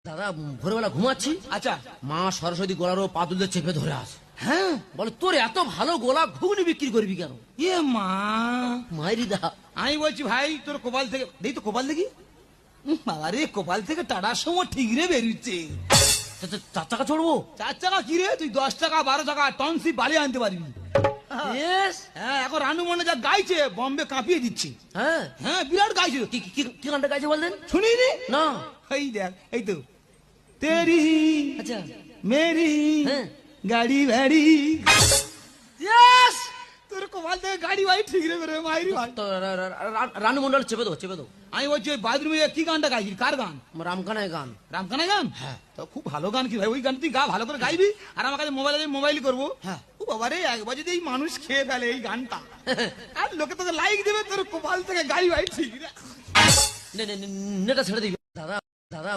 দাদা ভোরবেলা ঘুমাচ্ছি, আচ্ছা মা সরস্বতী গোলারও পা তুলতে চেপে ধরে আছে। হ্যাঁ বলে তোর এত ভালো গোলা ঘুগনি বিক্রি করবি কেন? এ মা মায়েরি দা আমি বলছি ভাই তোর কপাল থেকে দেই তো কপাল দেখি আরে কপাল থেকে টাটার সময় ঠিক রে বেরিয়েছে। 4 টাকা চড়বো? 4 টাকা কি রে, তুই 10 টাকা 12 টাকা টনসিপ বালি আনতে পারবি। Yes! হ্যাঁ এখন রানু মনে যা গাইছে বম্বে কাঁপিয়ে দিচ্ছে। হ্যাঁ, হ্যাঁ বিরাট গাইছে, কি কি কি গানটা গাইছে বললেন? শুনিনি? না। এই দেখ এই তো তেরি আচ্ছা। মেরি হ্যাঁ। গাড়ি ভ্যাড়ি। Yes! তোর কপাল থেকে গাড়ি ভাই ঠিক রে বেরোবে মাইরি ভাই। তো রানু মন্ডল চেপে দাও, চেপে দাও। আমি বলছি ওই বাথরুমে কি গানটা গাইছিস, কার গান? রামকানায় গান। রামকানা গান? হ্যাঁ তো খুব ভালো গান কি ভাই, ওই গান তুই গা ভালো করে গাইবি আর আমার কাছে মোবাইল করবো। হ্যাঁ। ও বাবা রে, একবার যদি এই মানুষ খেয়ে ফেলে এই গানটা আর লোকে তোকে লাইক দেবে, তোর কপাল থেকে গাড়ি ভাই ঠিক রে। নেটা ছেড়ে দিবি দাদা। দাদা